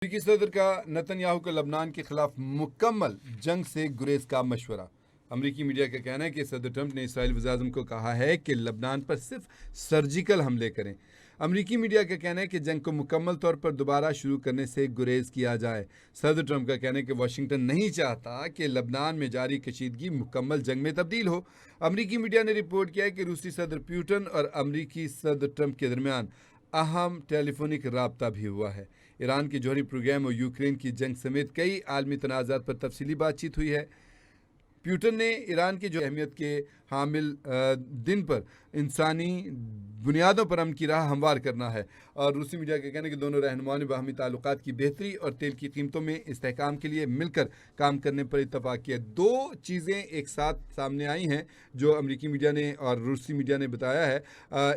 अमेरिकी सदर का नेतन्याहू का लबनान के खिलाफ मुकम्मल जंग से गुरेज का मशवरा। अमेरिकी मीडिया का कहना है कि सदर ट्रंप ने इस्राएल वज़ीर-ए-आज़म को कहा है कि लबनान पर सिर्फ सर्जिकल हमले करें। अमेरिकी मीडिया का कहना है कि जंग को मुकम्मल तौर पर दोबारा शुरू करने से गुरेज किया जाए। सदर ट्रंप का कहना है कि वाशिंगटन नहीं चाहता कि लबनान में जारी कशीदगी मुकम्मल जंग में तब्दील हो। अमेरिकी मीडिया ने रिपोर्ट किया है कि रूसी सदर पुतिन और अमेरिकी सदर ट्रंप के दरमियान अहम टेलीफोनिक राब्ता भी हुआ है। ईरान के जौहरी प्रोग्राम और यूक्रेन की जंग समेत कई आलमी तनाज़ात पर तफसीली बातचीत हुई है। पुतिन ने ईरान की जो अहमियत के हामिल दिन पर इंसानी बुनियादों पर अमन की राह हमवार करना है, और रूसी मीडिया का कहना है कि दोनों रहनुमाओं ने बाहमी ताल्लुकात की बेहतरी और तेल की कीमतों में इस्तेहकाम के लिए मिलकर काम करने पर इत्तफाक किया। दो चीज़ें एक साथ सामने आई हैं जो अमेरिकी मीडिया ने और रूसी मीडिया ने बताया है।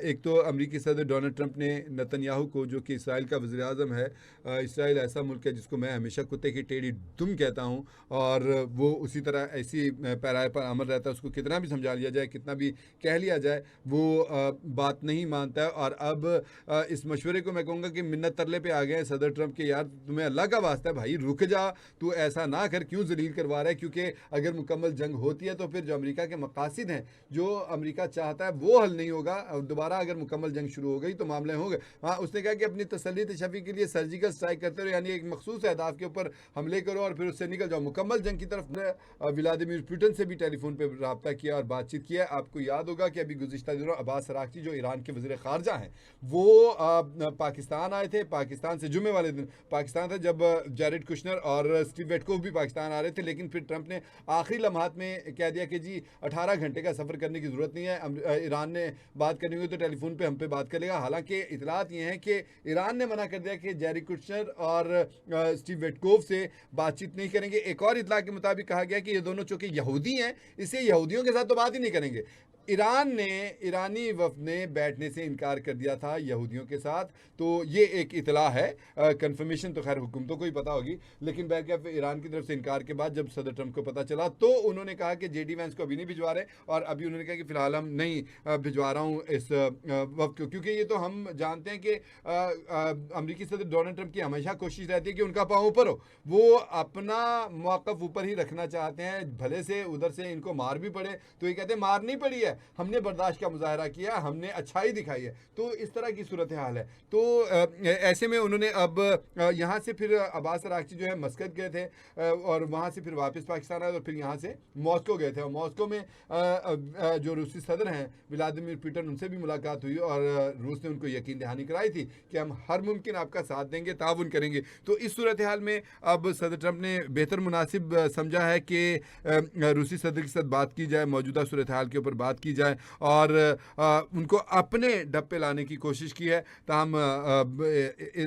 एक तो अमेरिकी सदर डोनाल्ड ट्रंप ने नेतन्याहू को, जो कि इसराइल का वज़ीर आज़म है, इसराइल ऐसा मुल्क है जिसको मैं हमेशा कुत्ते की टेढ़ी दुम कहता हूँ, और वो उसी तरह ऐसी पैराए पर अमल रहता है। उसको कितना भी समझा लिया जाए, कितना भी कह लिया जाए, वो बात नहीं मानता है। और अब इस मशवरे को मैं कहूँगा कि मिन्नत तरले पे आ गए हैं सदर ट्रंप के, यार तुम्हें अल्लाह का वास्ता है भाई, रुक जा, तू ऐसा ना कर, क्यों जलील करवा रहा है? क्योंकि अगर मुकम्मल जंग होती है तो फिर जो अमेरिका के मकासद हैं, जो अमेरिका चाहता है, वो हल नहीं होगा। दोबारा अगर मुकम्मल जंग शुरू हो गई तो मामले होंगे। हाँ, उसने कहा कि अपनी तसल्ली तशफ़ी के लिए सर्जिकल स्ट्राइक करते रहो, यानी एक मखसूस अहदाफ के ऊपर हमले करो और फिर उससे निकल जाओ मुकम्मल जंग की तरफ। व्लादिमीर पुतिन से भी टेलीफोन पर रब्ता किया और बातचीत किया। आपको याद होगा कि अभी गुज़िश्ता दिनों अब्बास अराग़ची जो ईरान के वज़ीर ख़ारजा हैं, वो पाकिस्तान आए थे। पाकिस्तान से जुमे वाले दिन पाकिस्तान था जब जैरेड कुशनर और स्टीव विटकोफ भी पाकिस्तान आ रहे थे, लेकिन फिर ट्रंप ने आखिरी लम्हात में कह दिया कि जी 18 घंटे का सफ़र करने की ज़रूरत नहीं है, ईरान ने बात करनी होगी तो टेलीफोन पे हम पे बात कर लेगा। हालांकि इतलात ये हैं कि ईरान ने मना कर दिया कि जैरेड कुशनर और स्टीव विटकोफ से बातचीत नहीं करेंगे। एक और इतला के मुताबिक कहा गया कि ये दोनों चूँकि यहूदी हैं, इससे यहूदियों के साथ तो बात ही नहीं करेंगे। ईरानी वफ़द ने बैठने से इनकार कर दिया था यहूदियों के साथ, तो ये एक इतला है। कंफर्मेशन तो खैर हुकूमतों को ही पता होगी, लेकिन बहरकैफ ईरान की तरफ से इनकार के बाद जब सदर ट्रंप को पता चला तो उन्होंने कहा कि जेडी वैंस को अभी नहीं भिजवा रहे, और अभी उन्होंने कहा कि फ़िलहाल हम नहीं भिजवा रहा हूँ इस वफ़द को, क्योंकि ये तो हम जानते हैं कि अमेरिकी सदर डोनाल्ड ट्रंप की हमेशा कोशिश रहती है कि उनका पाँव ऊपर हो। वो अपना मौक़िफ़ ऊपर ही रखना चाहते हैं, भले से उधर से इनको मार भी पड़े तो ये कहते हैं मार नहीं पड़ी है, हमने बर्दाश्त का मुजाहरा किया, हमने अच्छाई दिखाई है। तो इस तरह की सूरत हाल है। तो ऐसे में उन्होंने अब यहाँ से फिर अब्बास अराग़ची जो है मस्कत गए थे, और वहाँ से फिर वापस पाकिस्तान आए, और फिर यहाँ से मॉस्को गए थे, और मॉस्को में जो रूसी सदर हैं व्लादिमीर पुतिन, उनसे भी मुलाकात हुई, और रूस ने उनको यकीन दहानी कराई थी कि हम हर मुमकिन आपका साथ देंगे, ताउन करेंगे। तो इस सूरत हाल में अब सदर ट्रंप ने बेहतर मुनासिब समझा है कि रूसी सदर के साथ बात की जाए, मौजूदा सूरत हाल के ऊपर बात की जाए, और उनको अपने डप्पे लाने की कोशिश की है। ताहम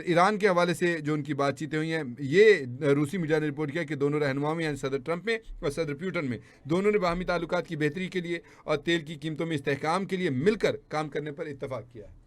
ईरान के हवाले से जो उनकी बातचीतें हुई हैं, ये रूसी मीडिया ने रिपोर्ट किया कि दोनों रहनुमाओं में, यानी सदर ट्रंप में और सदर पुतिन में, दोनों ने बाहमी ताल्लुकात की बेहतरी के लिए और तेल की कीमतों में इस्तेहकाम के लिए मिलकर काम करने पर इत्तफाक किया है।